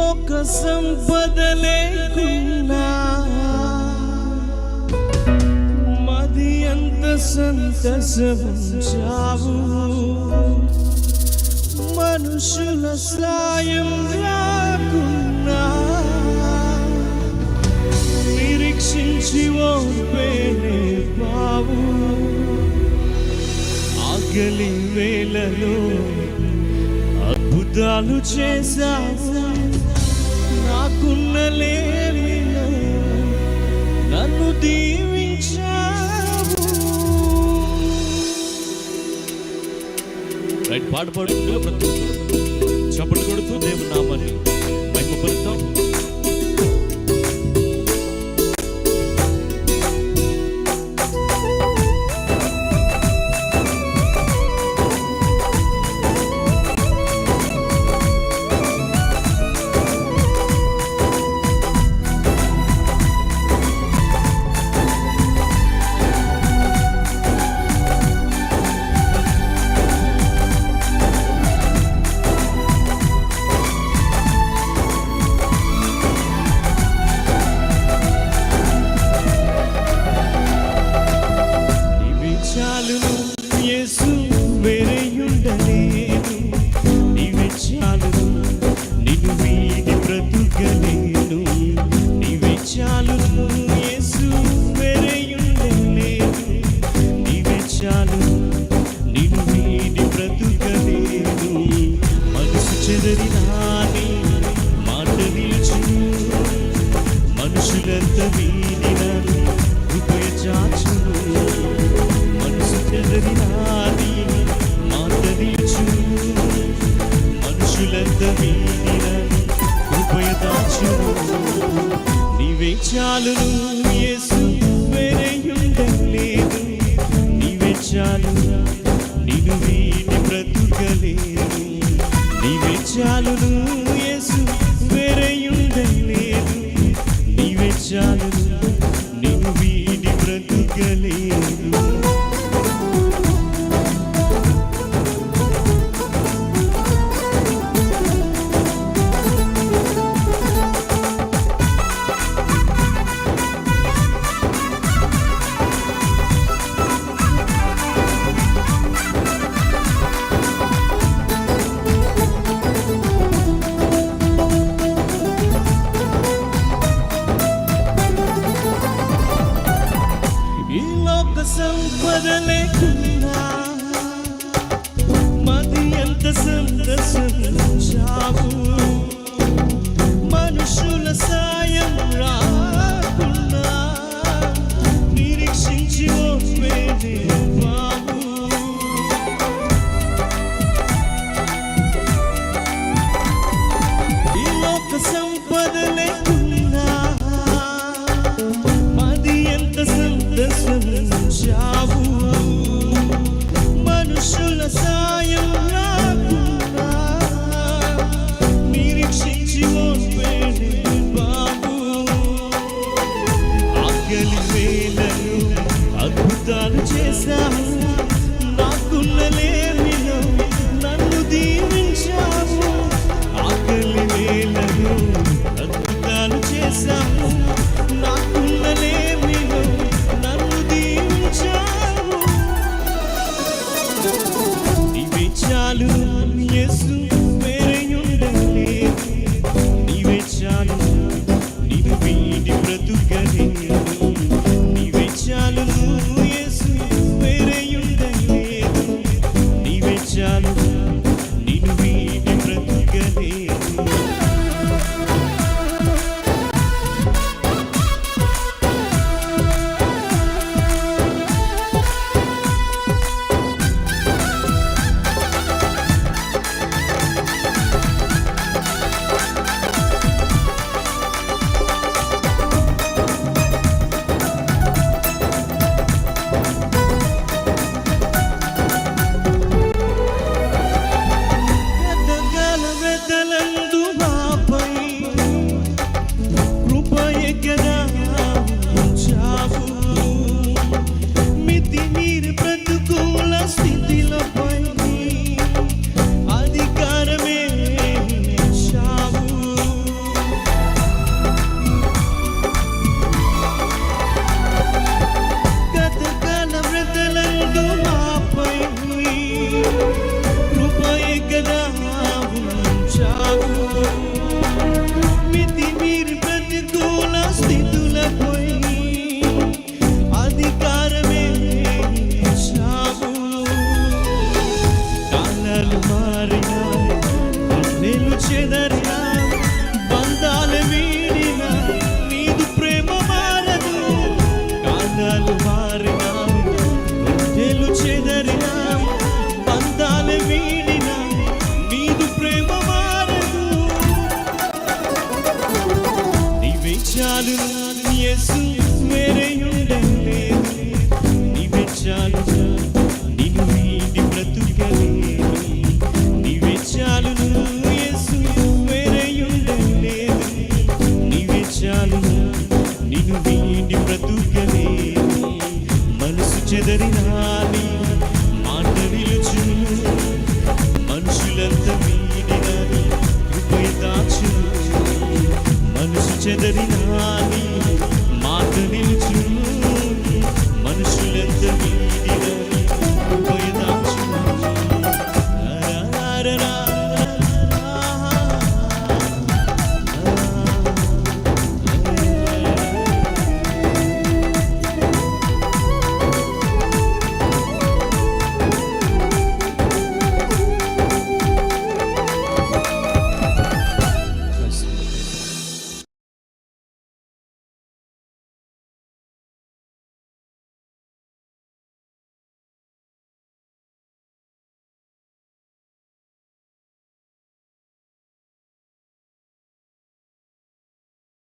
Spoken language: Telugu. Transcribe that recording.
లోక సంపద లేకున్నా మది అంత సంతసముంచావు. మనుషుల సాయం రాకున్నా నిరీక్షించి ఓర్పేనే పావు. ఆకలి వేళలో అద్భుతాలు చేశావు. నాకున్న లేమిలో నన్ను దీవించావు. రైట్, పాట పాడుతుంటే ప్రతి చప్పట్లు కొడుతూ దేవుని నామాన్ని మహిమపరుద్దాం. మనుషులంత వీడిన కృపయ చాచును. మనసు చెదరినాని మాట నిలుచును. మనుషులంత వీడిన కృపయ దాచును. నీవే చాలును యేసు, వేరేయుండలేదు. నీవే చాలును, నిన్ను వీడి బ్రతుకలేను. నీవే చాలును యేసు, వేరేయుండలేదు. నీవే చాలును, నిన్ను వీడి బ్రతుకలేను. సంపద లేకున్నా మది ఎంత సంతసించావు. మనుషుల సాయం రాకున్నా నిరీక్షించి ఓర్పేనే బాబు. ఈ లోక సంపద లేకున్నా మది ఎంత సంతసించావు. మనుషుల సాయం రాకున్నా నిరీక్షించి ఓర్పేనే బాబు. ఆకలి వేళలో అద్భుతాలు చేశా. చెదరినాని మాట నిలుచును మనుషులంత వీడినని కృపై దాచును మనసు చెదరినా